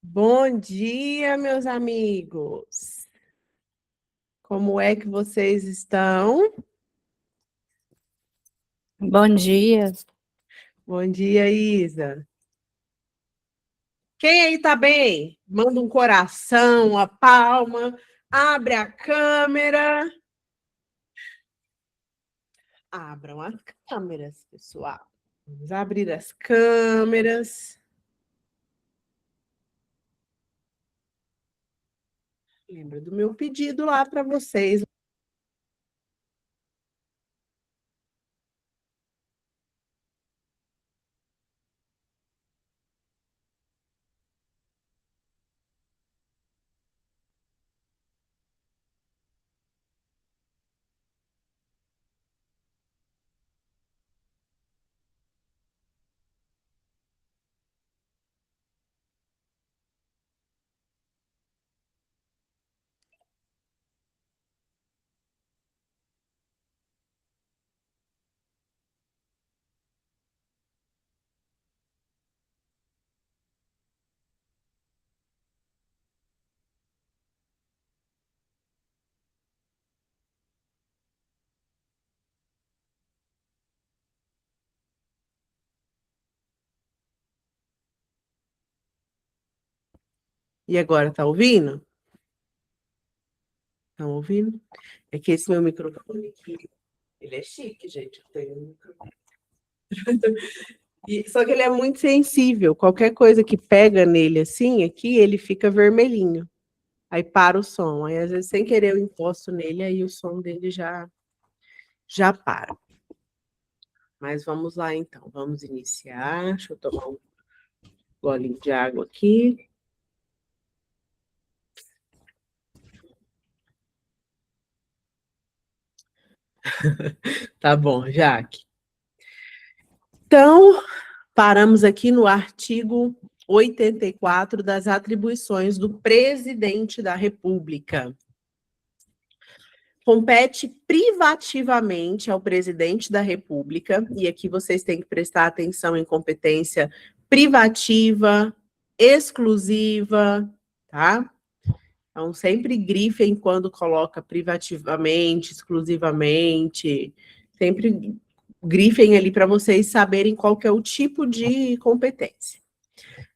Bom dia, meus amigos. Como é que vocês estão? Bom dia. Bom dia, Isa. Quem aí tá bem? Manda um coração, uma palma, abre a câmera. Abram as câmeras, pessoal. Vamos abrir as câmeras. Lembra do meu pedido lá para vocês. E agora, tá ouvindo? Estão ouvindo? É que esse meu microfone aqui, ele é chique, gente. Eu tenho um microfone. Só que ele é muito sensível. Qualquer coisa que pega nele assim, aqui, ele fica vermelhinho. Aí para o som. Aí, às vezes, sem querer, eu encosto nele, aí o som dele já para. Mas vamos lá, então. Vamos iniciar. Deixa eu tomar um golinho de água aqui. Tá bom, Jaque. Então, paramos aqui no artigo 84 das atribuições do presidente da República. Compete privativamente ao presidente da República, e aqui vocês têm que prestar atenção em competência privativa, exclusiva, tá? Então, sempre grifem quando coloca privativamente, exclusivamente, sempre grifem ali para vocês saberem qual que é o tipo de competência.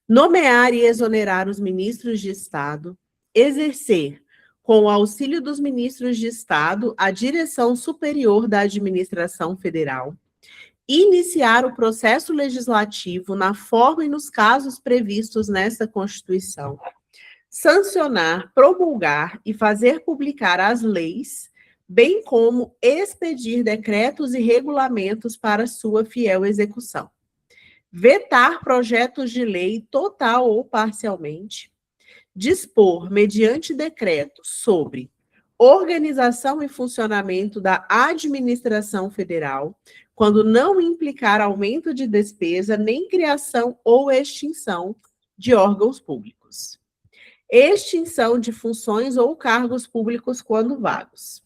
Nomear e exonerar os ministros de Estado, exercer, com o auxílio dos ministros de Estado, a direção superior da administração federal, iniciar o processo legislativo na forma e nos casos previstos nesta Constituição, sancionar, promulgar e fazer publicar as leis, bem como expedir decretos e regulamentos para sua fiel execução. Vetar projetos de lei total ou parcialmente, dispor, mediante decreto, sobre organização e funcionamento da administração federal, quando não implicar aumento de despesa, nem criação ou extinção de órgãos públicos. Extinção de funções ou cargos públicos quando vagos.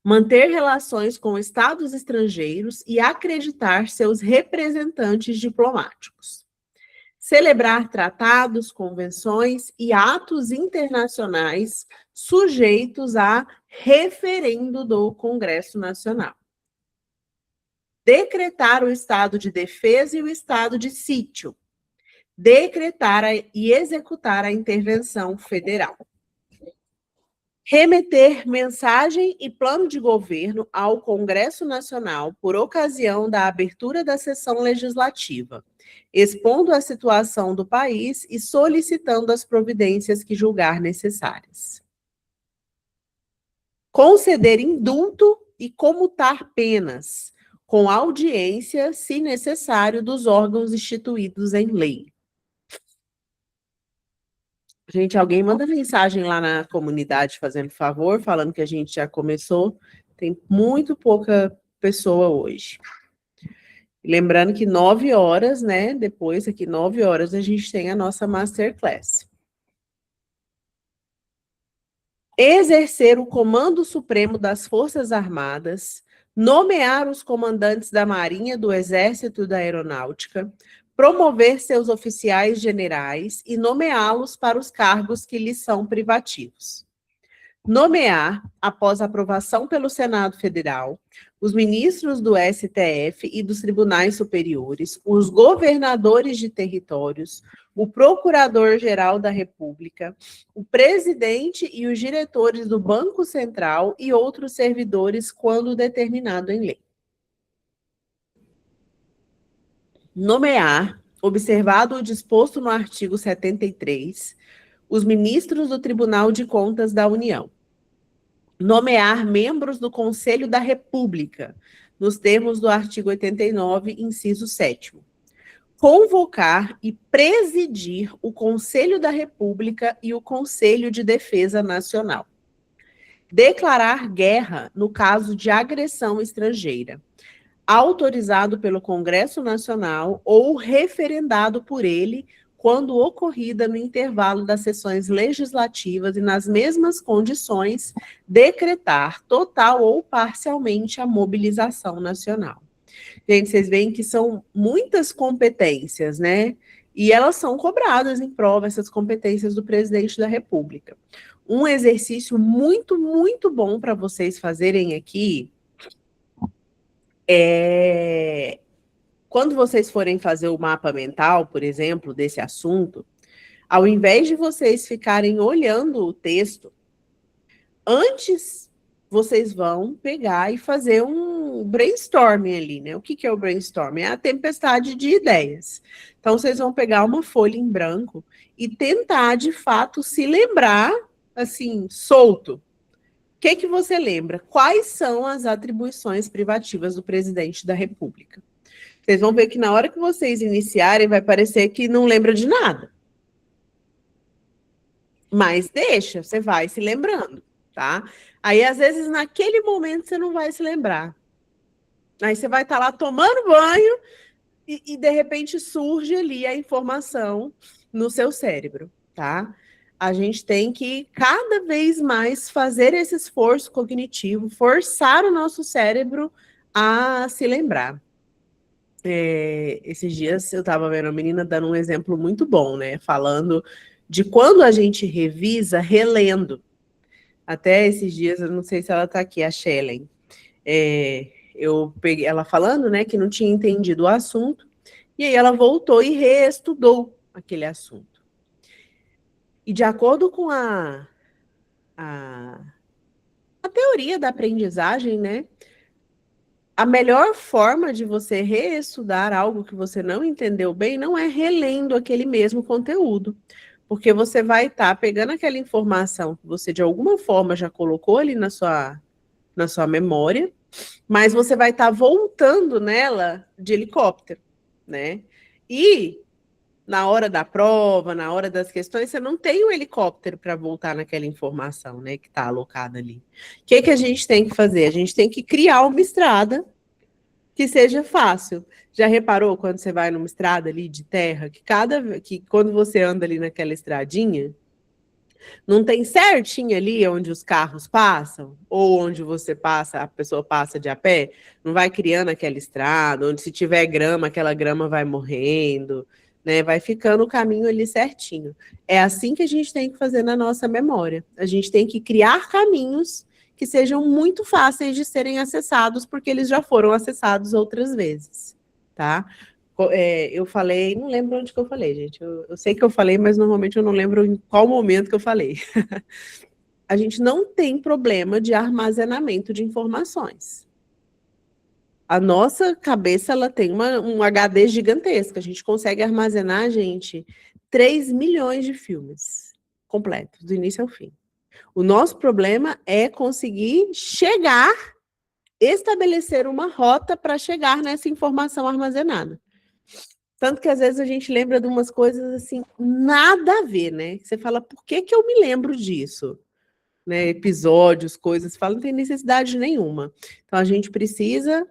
Manter relações com estados estrangeiros e acreditar seus representantes diplomáticos. Celebrar tratados, convenções e atos internacionais sujeitos a referendo do Congresso Nacional. Decretar o estado de defesa e o estado de sítio. Decretar e executar a intervenção federal. Remeter mensagem e plano de governo ao Congresso Nacional por ocasião da abertura da sessão legislativa, expondo a situação do país e solicitando as providências que julgar necessárias. Conceder indulto e comutar penas, com audiência, se necessário, dos órgãos instituídos em lei. Gente, alguém manda mensagem lá na comunidade fazendo favor, falando que a gente já começou. Tem muito pouca pessoa hoje. Lembrando que 9 horas, né? Depois, aqui 9 horas, a gente tem a nossa Masterclass. Exercer o Comando Supremo das Forças Armadas, nomear os comandantes da Marinha, do Exército e da Aeronáutica, promover seus oficiais generais e nomeá-los para os cargos que lhes são privativos. Nomear, após aprovação pelo Senado Federal, os ministros do STF e dos tribunais superiores, os governadores de territórios, o procurador-geral da República, o presidente e os diretores do Banco Central e outros servidores, quando determinado em lei. Nomear, observado o disposto no artigo 73, os ministros do Tribunal de Contas da União. Nomear membros do Conselho da República, nos termos do artigo 89, inciso 7º. Convocar e presidir o Conselho da República e o Conselho de Defesa Nacional. Declarar guerra no caso de agressão estrangeira, autorizado pelo Congresso Nacional ou referendado por ele, quando ocorrida no intervalo das sessões legislativas e nas mesmas condições, decretar total ou parcialmente a mobilização nacional. Gente, vocês veem que são muitas competências, né? E elas são cobradas em prova, essas competências do presidente da República. Um exercício muito, muito bom para vocês fazerem aqui é... Quando vocês forem fazer o mapa mental, por exemplo, desse assunto, ao invés de vocês ficarem olhando o texto, antes vocês vão pegar e fazer um brainstorming ali, né? O que é o brainstorming? É a tempestade de ideias. Então, vocês vão pegar uma folha em branco e tentar, de fato, se lembrar, assim, solto. O que você lembra? Quais são as atribuições privativas do presidente da República? Vocês vão ver que na hora que vocês iniciarem, vai parecer que não lembra de nada. Mas deixa, você vai se lembrando, tá? Aí, às vezes, naquele momento, você não vai se lembrar. Aí você vai estar lá tomando banho e de repente, surge ali a informação no seu cérebro, tá? A gente tem que, cada vez mais, fazer esse esforço cognitivo, forçar o nosso cérebro a se lembrar. Esses dias eu estava vendo a menina dando um exemplo muito bom, né? Falando de quando a gente revisa relendo. Até esses dias, eu não sei se ela está aqui, a Shellen. Eu peguei ela falando, né, que não tinha entendido o assunto, e aí ela voltou e reestudou aquele assunto. E de acordo com a teoria da aprendizagem, né, a melhor forma de você reestudar algo que você não entendeu bem não é relendo aquele mesmo conteúdo, porque você vai estar pegando aquela informação que você de alguma forma já colocou ali na sua memória, mas você vai estar voltando nela de helicóptero, né? E na hora da prova, na hora das questões, você não tem um helicóptero para voltar naquela informação, né, que está alocada ali. O que a gente tem que fazer? A gente tem que criar uma estrada que seja fácil. Já reparou quando você vai numa estrada ali de terra, que quando você anda ali naquela estradinha, não tem certinho ali onde os carros passam, ou onde você passa, a pessoa passa de a pé, não vai criando aquela estrada, onde se tiver grama, aquela grama vai morrendo, né? Vai ficando o caminho ali certinho. É assim que a gente tem que fazer na nossa memória. A gente tem que criar caminhos que sejam muito fáceis de serem acessados, porque eles já foram acessados outras vezes, tá? Eu falei, não lembro onde que eu falei, gente. Eu sei que eu falei, mas normalmente eu não lembro em qual momento que eu falei. A gente não tem problema de armazenamento de informações. A nossa cabeça, ela tem um HD gigantesco. A gente consegue armazenar, gente, 3 milhões de filmes completos, do início ao fim. O nosso problema é conseguir estabelecer uma rota para chegar nessa informação armazenada. Tanto que às vezes a gente lembra de umas coisas assim, nada a ver, né? Você fala, por que eu me lembro disso? Né? Episódios, coisas, você fala, não tem necessidade nenhuma. Então a gente precisa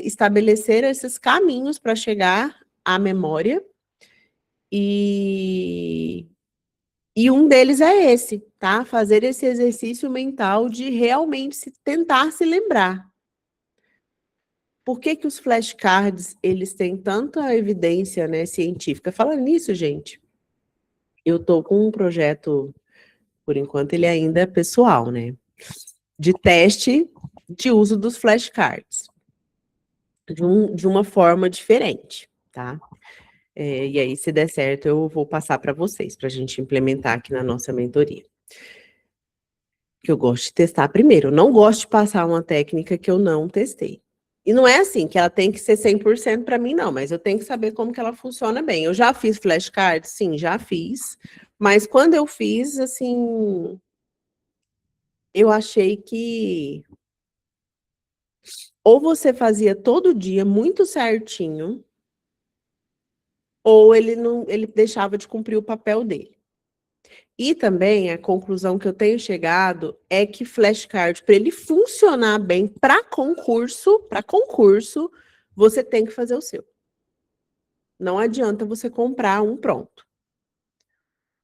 estabelecer esses caminhos para chegar à memória, e um deles é esse, tá? Fazer esse exercício mental de realmente tentar se lembrar. Por que que os flashcards, eles têm tanta evidência, né, científica? Falando nisso, gente, eu tô com um projeto, por enquanto ele ainda é pessoal, né, de teste de uso dos flashcards, de uma forma diferente, tá? E aí, se der certo, eu vou passar para vocês, para a gente implementar aqui na nossa mentoria. Que eu gosto de testar primeiro. Eu não gosto de passar uma técnica que eu não testei. E não é assim, que ela tem que ser 100% para mim, não, mas eu tenho que saber como que ela funciona bem. Eu já fiz flashcards? Sim, já fiz. Mas quando eu fiz, assim, eu achei que ou você fazia todo dia muito certinho, ou ele não, ele deixava de cumprir o papel dele. E também a conclusão que eu tenho chegado é que flashcard, para ele funcionar bem para concurso, você tem que fazer o seu. Não adianta você comprar um pronto.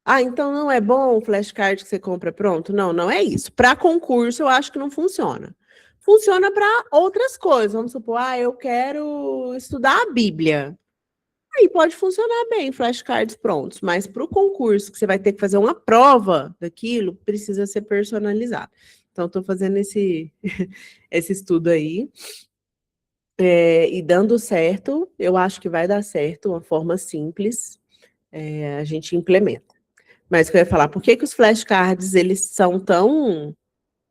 Ah, então não é bom o flashcard que você compra pronto? Não, não é isso. Para concurso, eu acho que não funciona. Funciona para outras coisas. Vamos supor, eu quero estudar a Bíblia. Aí pode funcionar bem, flashcards prontos, mas para o concurso, que você vai ter que fazer uma prova daquilo, precisa ser personalizado. Então, estou fazendo esse estudo aí, e dando certo, eu acho que vai dar certo, uma forma simples, a gente implementa. Mas o que eu ia falar, por que que os flashcards, eles são tão...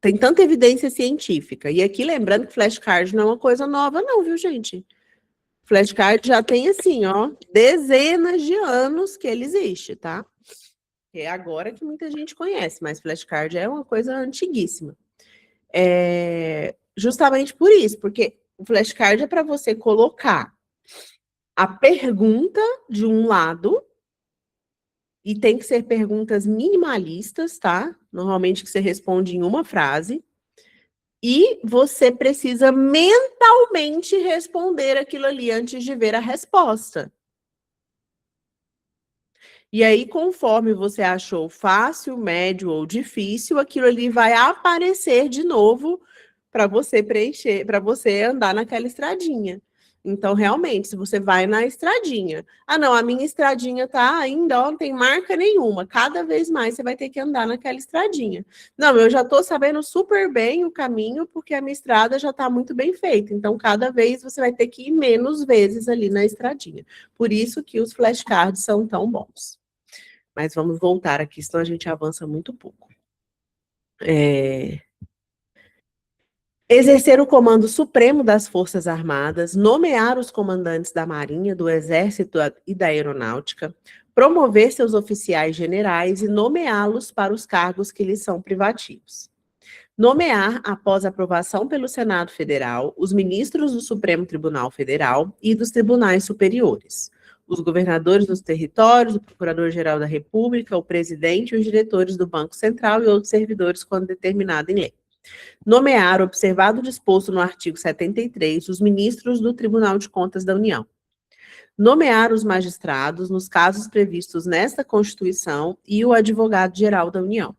Tem tanta evidência científica. E aqui, lembrando que flashcard não é uma coisa nova não, viu, gente? Flashcard já tem, assim, ó, dezenas de anos que ele existe, tá? É agora que muita gente conhece, mas flashcard é uma coisa antiguíssima. Justamente por isso, porque o flashcard é para você colocar a pergunta de um lado, e tem que ser perguntas minimalistas, tá? Normalmente que você responde em uma frase, e você precisa mentalmente responder aquilo ali antes de ver a resposta. E aí, conforme você achou fácil, médio ou difícil, aquilo ali vai aparecer de novo para você preencher, para você andar naquela estradinha. Então, realmente, se você vai na estradinha, não, a minha estradinha tá ainda, ó, não tem marca nenhuma. Cada vez mais você vai ter que andar naquela estradinha. Não, eu já estou sabendo super bem o caminho, porque a minha estrada já está muito bem feita. Então, cada vez você vai ter que ir menos vezes ali na estradinha. Por isso que os flashcards são tão bons. Mas vamos voltar aqui, senão a gente avança muito pouco. Exercer o comando supremo das Forças Armadas, nomear os comandantes da Marinha, do Exército e da Aeronáutica, promover seus oficiais generais e nomeá-los para os cargos que lhes são privativos. Nomear, após aprovação pelo Senado Federal, os ministros do Supremo Tribunal Federal e dos tribunais superiores, os governadores dos territórios, o Procurador-Geral da República, o presidente e os diretores do Banco Central e outros servidores quando determinado em lei. Nomear, observado o disposto no artigo 73, os ministros do Tribunal de Contas da União. Nomear os magistrados nos casos previstos nesta Constituição e o advogado-geral da União.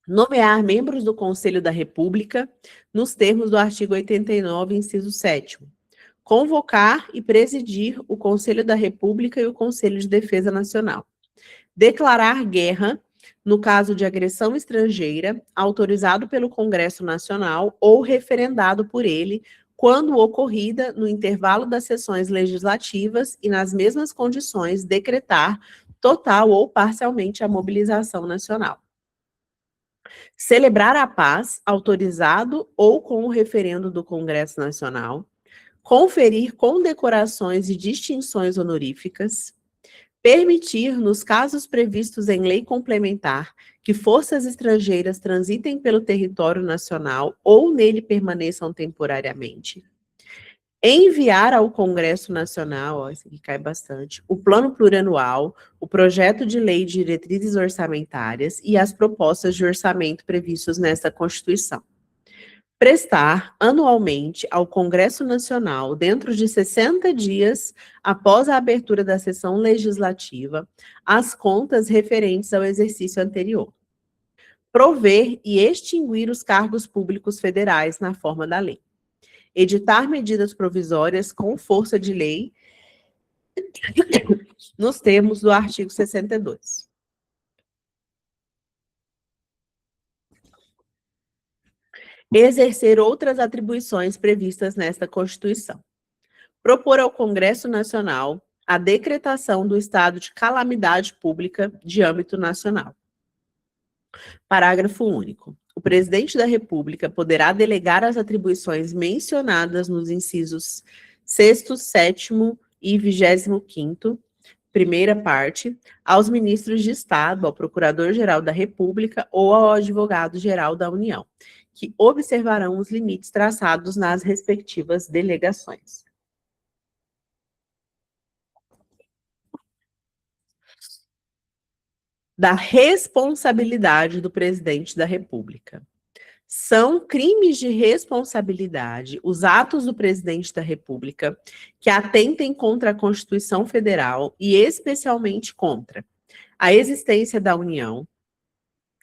Nomear membros do Conselho da República nos termos do artigo 89, inciso 7º. Convocar e presidir o Conselho da República e o Conselho de Defesa Nacional. Declarar guerra no caso de agressão estrangeira, autorizado pelo Congresso Nacional ou referendado por ele, quando ocorrida no intervalo das sessões legislativas e nas mesmas condições decretar total ou parcialmente a mobilização nacional. Celebrar a paz, autorizado ou com o referendo do Congresso Nacional. Conferir condecorações e distinções honoríficas. Permitir, nos casos previstos em lei complementar, que forças estrangeiras transitem pelo território nacional ou nele permaneçam temporariamente. Enviar ao Congresso Nacional, isso aqui cai bastante, o plano plurianual, o projeto de lei de diretrizes orçamentárias e as propostas de orçamento previstos nesta Constituição. Prestar anualmente ao Congresso Nacional, dentro de 60 dias após a abertura da sessão legislativa, as contas referentes ao exercício anterior. prover e extinguir os cargos públicos federais na forma da lei, editar medidas provisórias com força de lei nos termos do artigo 62. Exercer outras atribuições previstas nesta Constituição. Propor ao Congresso Nacional a decretação do estado de calamidade pública de âmbito nacional. Parágrafo único. O presidente da República poderá delegar as atribuições mencionadas nos incisos 6º, 7º e 25º, primeira parte, aos ministros de Estado, ao Procurador-Geral da República ou ao Advogado-Geral da União, que observarão os limites traçados nas respectivas delegações. Da responsabilidade do presidente da República. São crimes de responsabilidade os atos do presidente da República que atentem contra a Constituição Federal e especialmente contra a existência da União,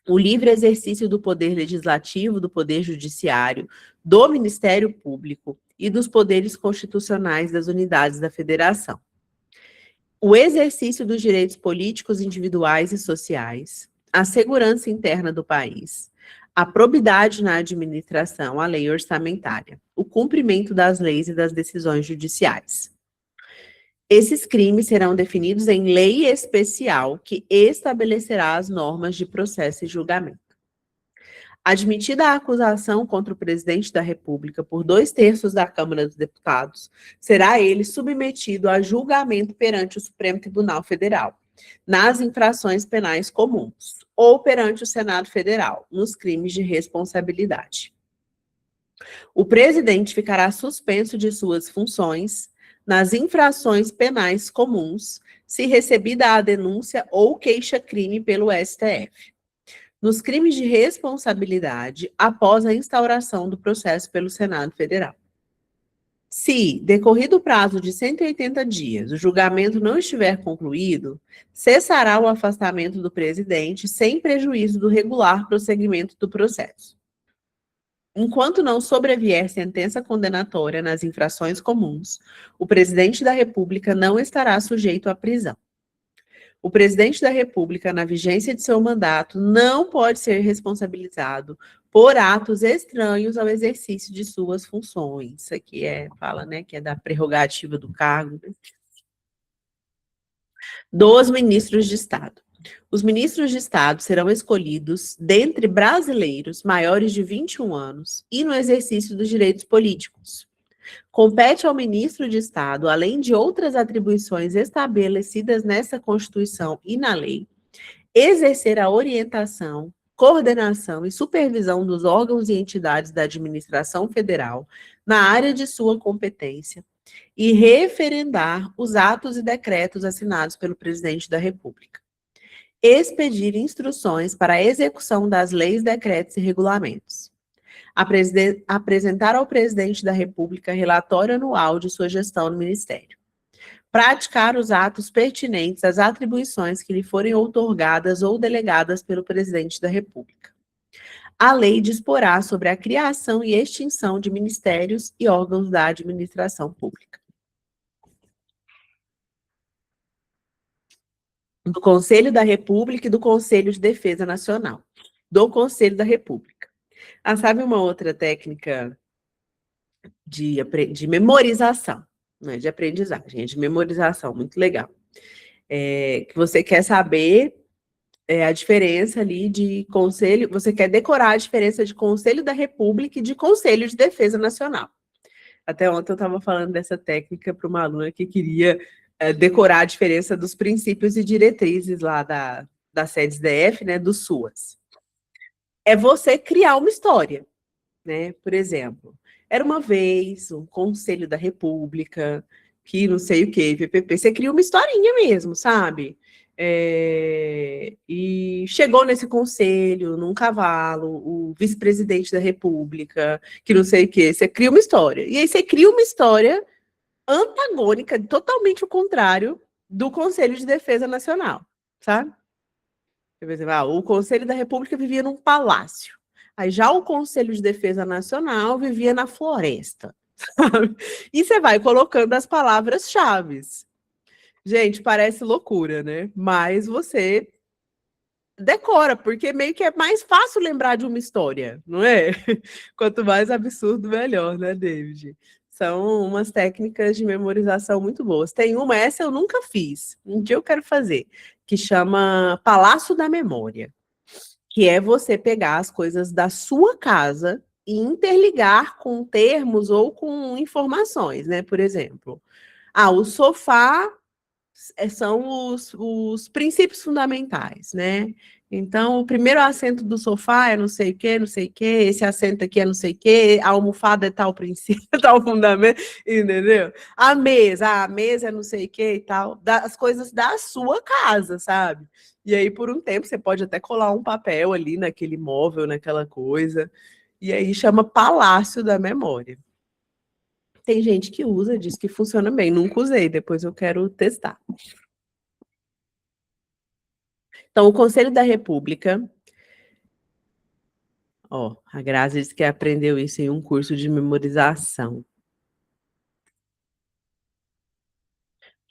o livre exercício do poder legislativo, do poder judiciário, do Ministério Público e dos poderes constitucionais das unidades da Federação, o exercício dos direitos políticos individuais e sociais, a segurança interna do país, a probidade na administração, a lei orçamentária, o cumprimento das leis e das decisões judiciais. Esses crimes serão definidos em lei especial que estabelecerá as normas de processo e julgamento. Admitida a acusação contra o presidente da República por 2/3 da Câmara dos Deputados, será ele submetido a julgamento perante o Supremo Tribunal Federal, nas infrações penais comuns, ou perante o Senado Federal, nos crimes de responsabilidade. O presidente ficará suspenso de suas funções nas infrações penais comuns, se recebida a denúncia ou queixa-crime pelo STF. Nos crimes de responsabilidade, após a instauração do processo pelo Senado Federal. Se, decorrido o prazo de 180 dias, o julgamento não estiver concluído, cessará o afastamento do presidente sem prejuízo do regular prosseguimento do processo. Enquanto não sobrevier sentença condenatória nas infrações comuns, o presidente da República não estará sujeito à prisão. O presidente da República, na vigência de seu mandato, não pode ser responsabilizado por atos estranhos ao exercício de suas funções. Isso aqui fala, né, que é da prerrogativa do cargo. Dos ministros de Estado. Os ministros de Estado serão escolhidos dentre brasileiros maiores de 21 anos e no exercício dos direitos políticos. Compete ao ministro de Estado, além de outras atribuições estabelecidas nessa Constituição e na lei, exercer a orientação, coordenação e supervisão dos órgãos e entidades da administração federal na área de sua competência e referendar os atos e decretos assinados pelo presidente da República. Expedir instruções para a execução das leis, decretos e regulamentos. Apresentar ao presidente da República relatório anual de sua gestão no Ministério. Praticar os atos pertinentes às atribuições que lhe forem outorgadas ou delegadas pelo presidente da República. A lei disporá sobre a criação e extinção de ministérios e órgãos da administração pública. Do Conselho da República e do Conselho de Defesa Nacional. Do Conselho da República. Sabe uma outra técnica de memorização, né, de aprendizagem, de memorização, muito legal. Que você quer saber a diferença ali de conselho, você quer decorar a diferença de Conselho da República e de Conselho de Defesa Nacional. Até ontem eu estava falando dessa técnica para uma aluna que queria decorar a diferença dos princípios e diretrizes lá da SEDES-DF, né, dos SUAS. É você criar uma história, né? Por exemplo, era uma vez um Conselho da República, que não sei o que, PPP, você cria uma historinha mesmo, sabe? E chegou nesse conselho, num cavalo, o vice-presidente da República, que não sei o que, você cria uma história. E aí você cria uma história antagônica, totalmente o contrário do Conselho de Defesa Nacional, sabe? Por exemplo, o Conselho da República vivia num palácio. Aí já o Conselho de Defesa Nacional vivia na floresta. Sabe? E você vai colocando as palavras-chave. Gente, parece loucura, né? Mas você decora, porque meio que é mais fácil lembrar de uma história, não é? Quanto mais absurdo, melhor, né, David? São umas técnicas de memorização muito boas. Tem uma, essa eu nunca fiz, um dia eu quero fazer, que chama Palácio da Memória, que é você pegar as coisas da sua casa e interligar com termos ou com informações, né? Por exemplo, o sofá são os princípios fundamentais, né? Então, o primeiro assento do sofá é não sei o quê, não sei o quê, esse assento aqui é não sei o quê, a almofada é tal princípio, tal fundamento, entendeu? A mesa é não sei o quê e tal, as coisas da sua casa, sabe? E aí, por um tempo, você pode até colar um papel ali naquele móvel, naquela coisa, e aí chama Palácio da Memória. Tem gente que usa, diz que funciona bem. Nunca usei, depois eu quero testar. Então, o Conselho da República, a Grazi disse que aprendeu isso em um curso de memorização.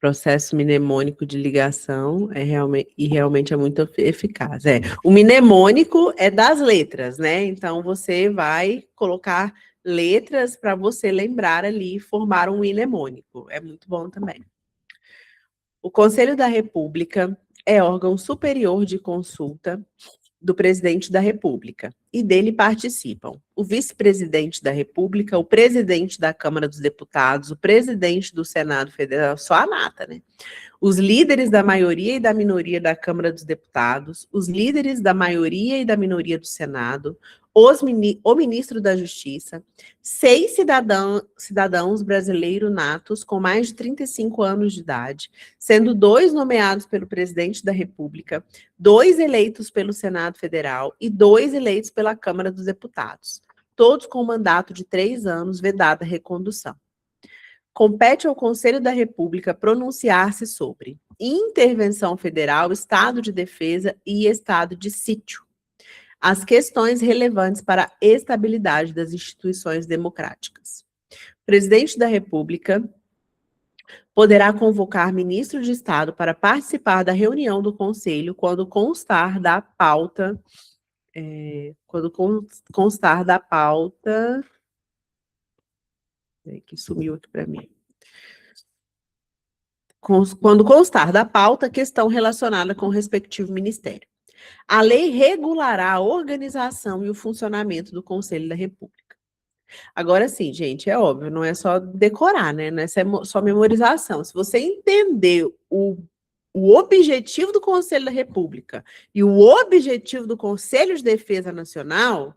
Processo mnemônico de ligação realmente é muito eficaz. O mnemônico é das letras, né? Então, você vai colocar letras para você lembrar ali e formar um mnemônico. É muito bom também. O Conselho da República é órgão superior de consulta do presidente da República, e dele participam o vice-presidente da República, o presidente da Câmara dos Deputados, o presidente do Senado Federal, só a nata, né? Os líderes da maioria e da minoria da Câmara dos Deputados, os líderes da maioria e da minoria do Senado, o ministro da Justiça, 6 cidadãos brasileiros natos com mais de 35 anos de idade, sendo 2 nomeados pelo presidente da República, 2 eleitos pelo Senado Federal e 2 eleitos pela Câmara dos Deputados, todos com mandato de 3 anos, vedada a recondução. Compete ao Conselho da República pronunciar-se sobre intervenção federal, estado de defesa e estado de sítio, as questões relevantes para a estabilidade das instituições democráticas. O presidente da República poderá convocar ministro de Estado para participar da reunião do Conselho quando constar da pauta. Que sumiu aqui para mim. Quando constar da pauta questão relacionada com o respectivo ministério. A lei regulará a organização e o funcionamento do Conselho da República. Agora sim, gente, é óbvio, não é só decorar, né? Não é só memorização. Se você entender o objetivo do Conselho da República e o objetivo do Conselho de Defesa Nacional,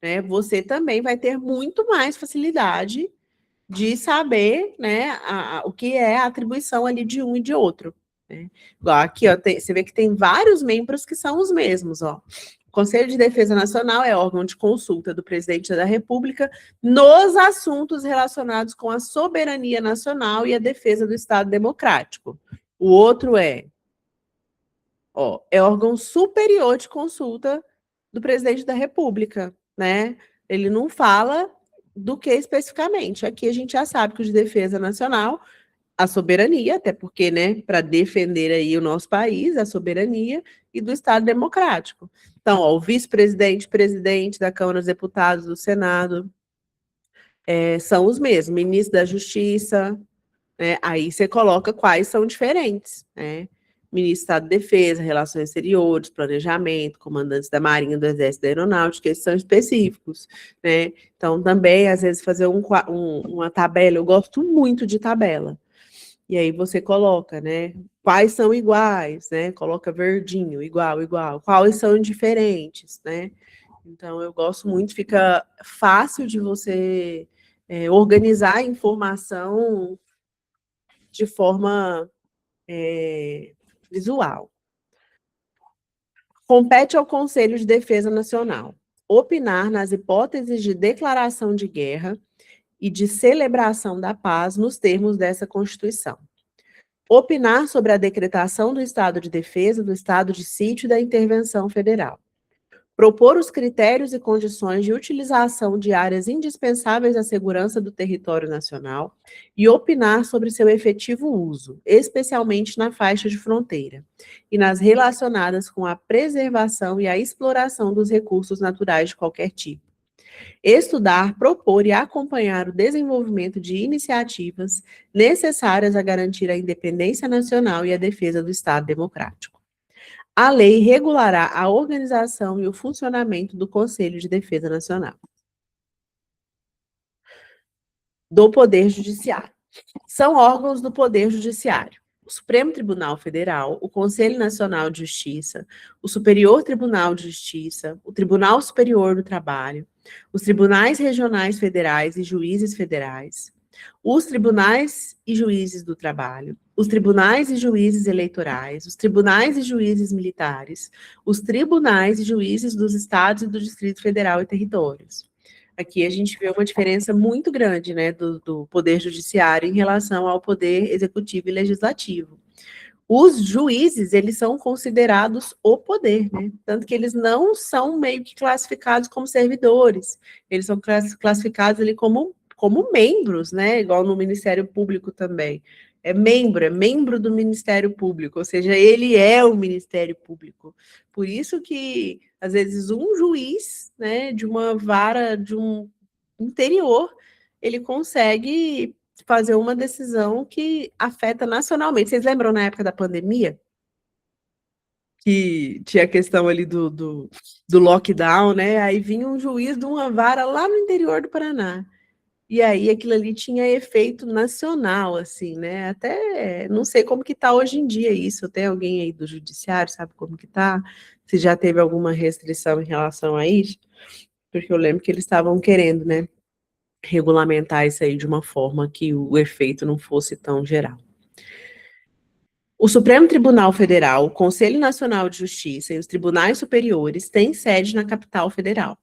né, você também vai ter muito mais facilidade de saber, né, o que é a atribuição ali de um e de outro. Né? Igual aqui, ó, você vê que tem vários membros que são os mesmos, ó. O Conselho de Defesa Nacional é órgão de consulta do presidente da República nos assuntos relacionados com a soberania nacional e a defesa do Estado Democrático. O outro é órgão superior de consulta do presidente da República, né? Ele não fala do que especificamente. Aqui a gente já sabe que o de defesa nacional, a soberania, até porque, né, para defender aí o nosso país, a soberania, e do Estado Democrático. Então, o vice-presidente, presidente da Câmara dos Deputados, do Senado, são os mesmos. Ministro da Justiça, né, aí você coloca quais são diferentes, né? Ministro do Estado de Defesa, Relações Exteriores, Planejamento, comandantes da Marinha, do Exército, da Aeronáutica, esses são específicos, né? Então, também, às vezes, fazer uma tabela, eu gosto muito de tabela. E aí você coloca, né? Quais são iguais, né? Coloca verdinho, igual, igual. Quais são diferentes, né? Então, eu gosto muito, fica fácil de você organizar a informação de forma visual. Compete ao Conselho de Defesa Nacional opinar nas hipóteses de declaração de guerra e de celebração da paz nos termos dessa Constituição. Opinar sobre a decretação do estado de defesa, do estado de sítio e da intervenção federal. Propor os critérios e condições de utilização de áreas indispensáveis à segurança do território nacional e opinar sobre seu efetivo uso, especialmente na faixa de fronteira, e nas relacionadas com a preservação e a exploração dos recursos naturais de qualquer tipo. Estudar, propor e acompanhar o desenvolvimento de iniciativas necessárias a garantir a independência nacional e a defesa do Estado democrático. A lei regulará a organização e o funcionamento do Conselho de Defesa Nacional. Do Poder Judiciário. São órgãos do Poder Judiciário: o Supremo Tribunal Federal, o Conselho Nacional de Justiça, o Superior Tribunal de Justiça, o Tribunal Superior do Trabalho, os Tribunais Regionais Federais e Juízes Federais, os Tribunais e Juízes do Trabalho, os Tribunais e Juízes Eleitorais, os Tribunais e Juízes Militares, os Tribunais e Juízes dos Estados e do Distrito Federal e Territórios. Aqui a gente vê uma diferença muito grande, né, do Poder Judiciário em relação ao Poder Executivo e Legislativo. Os juízes, eles são considerados o poder, né? Tanto que eles não são meio que classificados como servidores, eles são classificados ali como membros, né? Igual no Ministério Público também. É membro do Ministério Público, ou seja, ele é o Ministério Público. Por isso que, às vezes, um juiz, né, de uma vara de um interior, ele consegue fazer uma decisão que afeta nacionalmente. Vocês lembram na época da pandemia? Que tinha a questão ali do lockdown, né? Aí vinha um juiz de uma vara lá no interior do Paraná. E aí aquilo ali tinha efeito nacional, assim, né? Até não sei como que está hoje em dia isso. Tem alguém aí do judiciário, sabe como que está? Se já teve alguma restrição em relação a isso? Porque eu lembro que eles estavam querendo, né, regulamentar isso aí de uma forma que o efeito não fosse tão geral. O Supremo Tribunal Federal, o Conselho Nacional de Justiça e os tribunais superiores têm sede na capital federal.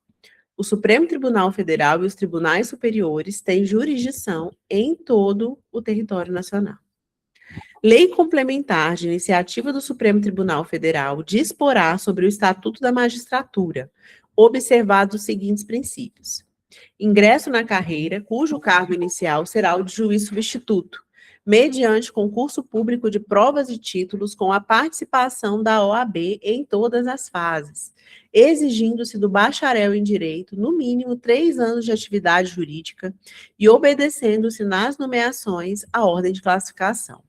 O Supremo Tribunal Federal e os tribunais superiores têm jurisdição em todo o território nacional. Lei complementar de iniciativa do Supremo Tribunal Federal disporá sobre o Estatuto da Magistratura, observados os seguintes princípios: ingresso na carreira, cujo cargo inicial será o de juiz substituto, mediante concurso público de provas e títulos com a participação da OAB em todas as fases, exigindo-se do bacharel em direito, no mínimo 3 anos de atividade jurídica e obedecendo-se nas nomeações à ordem de classificação.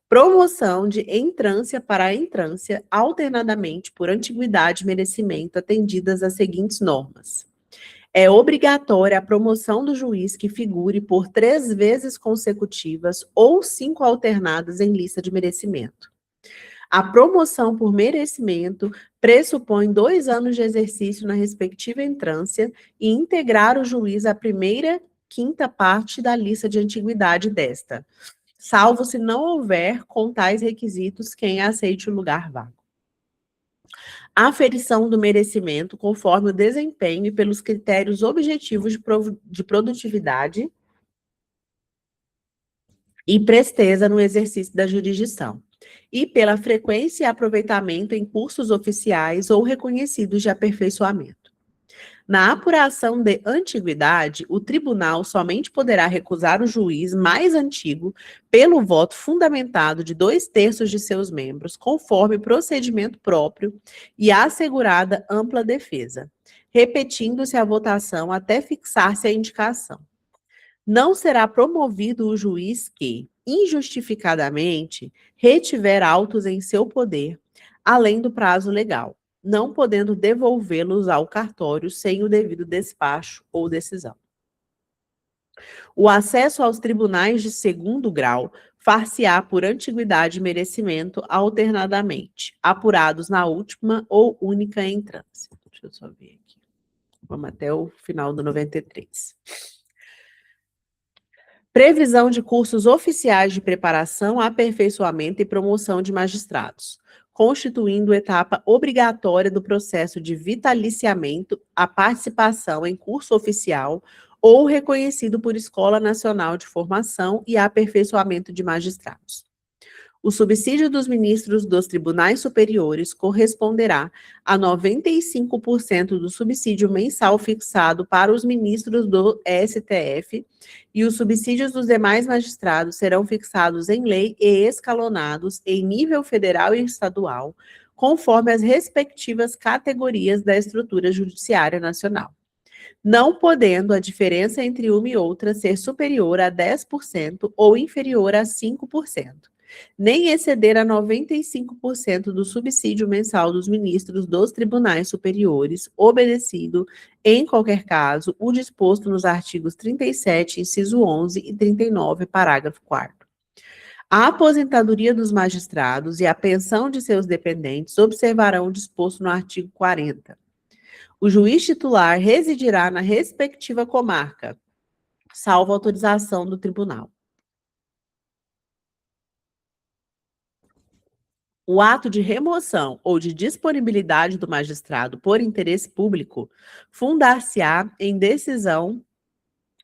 Promoção de entrância para a entrância, alternadamente por antiguidade e merecimento, atendidas às seguintes normas. É obrigatória a promoção do juiz que figure por 3 vezes consecutivas ou 5 alternadas em lista de merecimento. A promoção por merecimento pressupõe 2 anos de exercício na respectiva entrância e integrar o juiz à primeira quinta parte da lista de antiguidade desta, salvo se não houver, com tais requisitos, quem aceite o lugar vago. Aferição do merecimento conforme o desempenho e pelos critérios objetivos de produtividade e presteza no exercício da jurisdição, e pela frequência e aproveitamento em cursos oficiais ou reconhecidos de aperfeiçoamento. Na apuração de antiguidade, o tribunal somente poderá recusar o juiz mais antigo pelo voto fundamentado de 2/3 de seus membros, conforme procedimento próprio e assegurada ampla defesa, repetindo-se a votação até fixar-se a indicação. Não será promovido o juiz que, injustificadamente, retiver autos em seu poder, além do prazo legal, não podendo devolvê-los ao cartório sem o devido despacho ou decisão. O acesso aos tribunais de segundo grau far-se-á por antiguidade e merecimento alternadamente, apurados na última ou única entrância. Deixa eu só ver aqui. Vamos até o final do 93. Previsão de cursos oficiais de preparação, aperfeiçoamento e promoção de magistrados, constituindo etapa obrigatória do processo de vitaliciamento a participação em curso oficial ou reconhecido por Escola Nacional de Formação e Aperfeiçoamento de Magistrados. O subsídio dos ministros dos tribunais superiores corresponderá a 95% do subsídio mensal fixado para os ministros do STF, e os subsídios dos demais magistrados serão fixados em lei e escalonados em nível federal e estadual, conforme as respectivas categorias da estrutura judiciária nacional, não podendo a diferença entre uma e outra ser superior a 10% ou inferior a 5%, nem exceder a 95% do subsídio mensal dos ministros dos tribunais superiores, obedecido, em qualquer caso, o disposto nos artigos 37, inciso 11 e 39, parágrafo 4º. A aposentadoria dos magistrados e a pensão de seus dependentes observarão o disposto no artigo 40. O juiz titular residirá na respectiva comarca, salvo autorização do tribunal. O ato de remoção ou de disponibilidade do magistrado por interesse público fundar-se-á em decisão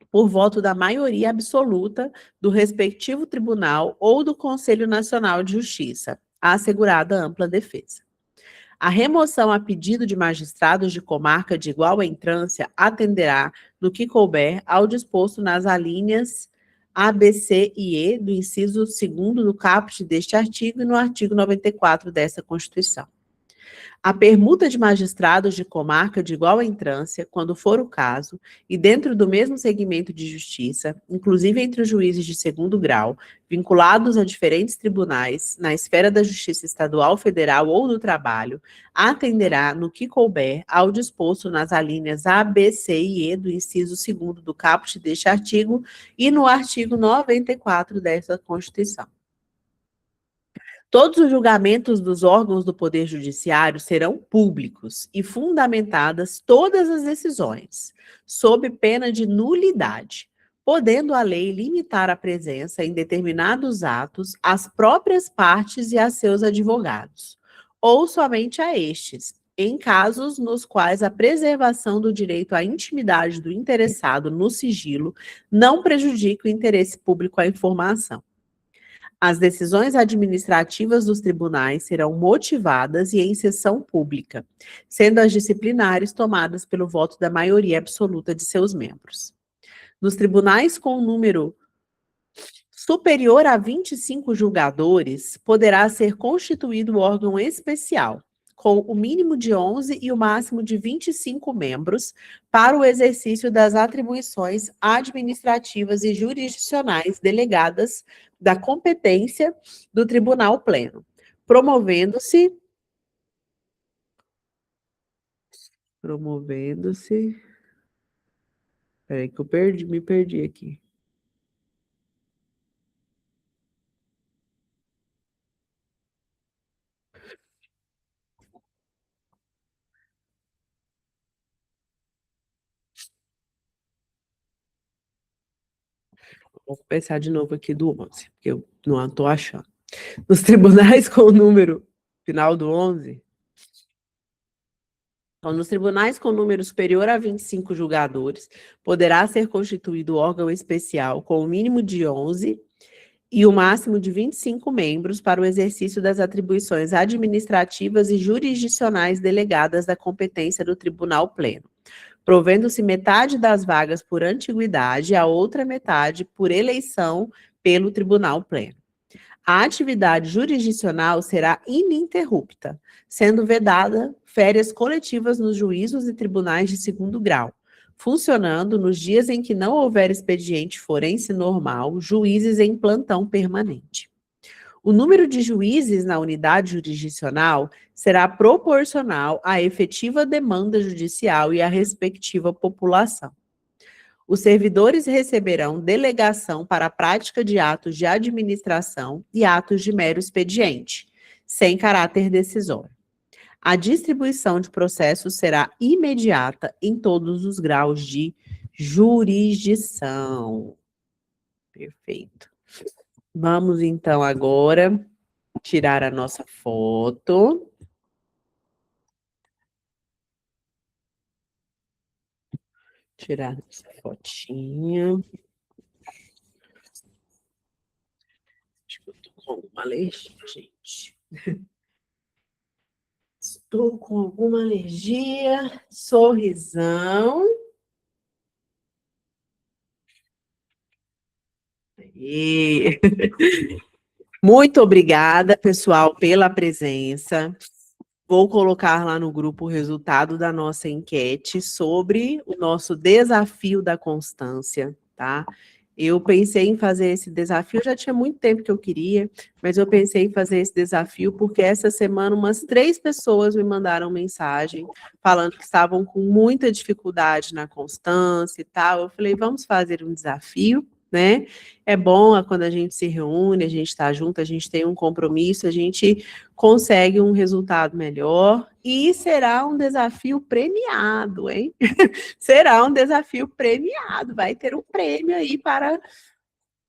por voto da maioria absoluta do respectivo tribunal ou do Conselho Nacional de Justiça, assegurada ampla defesa. A remoção a pedido de magistrados de comarca de igual entrância atenderá, no que couber, ao disposto nas alíneas A, B, C e E do inciso 2º do caput deste artigo e no artigo 94 desta Constituição. A permuta de magistrados de comarca de igual entrância, quando for o caso, e dentro do mesmo segmento de justiça, inclusive entre os juízes de segundo grau, vinculados a diferentes tribunais, na esfera da justiça estadual, federal ou do trabalho, atenderá, no que couber, ao disposto nas alíneas A, B, C e E do inciso 2º do caput deste artigo e no artigo 94 desta Constituição. Todos os julgamentos dos órgãos do Poder Judiciário serão públicos e fundamentadas todas as decisões, sob pena de nulidade, podendo a lei limitar a presença em determinados atos às próprias partes e a seus advogados, ou somente a estes, em casos nos quais a preservação do direito à intimidade do interessado no sigilo não prejudique o interesse público à informação. As decisões administrativas dos tribunais serão motivadas e em sessão pública, sendo as disciplinares tomadas pelo voto da maioria absoluta de seus membros. Nos tribunais com número superior a 25 julgadores, poderá ser constituído órgão especial, com o mínimo de 11 e o máximo de 25 membros, para o exercício das atribuições administrativas e jurisdicionais delegadas da competência do Tribunal Pleno, promovendo-se, peraí que eu me perdi aqui. Vou começar de novo aqui do 11, porque eu não estou achando. Nos tribunais com o número final do 11, então, nos tribunais com número superior a 25 julgadores, poderá ser constituído órgão especial com o mínimo de 11 e o máximo de 25 membros para o exercício das atribuições administrativas e jurisdicionais delegadas da competência do Tribunal Pleno, provendo-se metade das vagas por antiguidade e a outra metade por eleição pelo Tribunal Pleno. A atividade jurisdicional será ininterrupta, sendo vedada férias coletivas nos juízos e tribunais de segundo grau, funcionando nos dias em que não houver expediente forense normal, juízes em plantão permanente. O número de juízes na unidade jurisdicional será proporcional à efetiva demanda judicial e à respectiva população. Os servidores receberão delegação para a prática de atos de administração e atos de mero expediente, sem caráter decisório. A distribuição de processos será imediata em todos os graus de jurisdição. Perfeito. Vamos, então, agora tirar a nossa foto. Tirar nossa fotinha. Acho que eu tô com uma alergia, gente. Estou com alguma alergia. Sorrisão. E... Muito obrigada, pessoal, pela presença. Vou colocar lá no grupo o resultado da nossa enquete sobre o nosso desafio da constância, tá? Eu pensei em fazer esse desafio, já tinha muito tempo que eu queria, mas eu pensei em fazer esse desafio porque essa semana umas 3 pessoas me mandaram mensagem falando que estavam com muita dificuldade na constância e tal. Eu falei, vamos fazer um desafio, né? É bom quando a gente se reúne, a gente está junto, a gente tem um compromisso, a gente consegue um resultado melhor e será um desafio premiado, hein? Será um desafio premiado, vai ter um prêmio aí para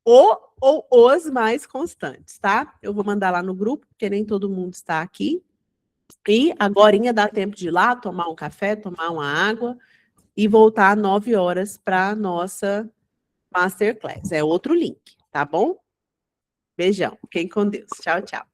o ou os mais constantes, tá? Eu vou mandar lá no grupo, porque nem todo mundo está aqui. E agorinha dá tempo de ir lá, tomar um café, tomar uma água e voltar às 9 horas para a nossa Masterclass. É outro link, tá bom? Beijão. Fiquem com Deus. Tchau, tchau.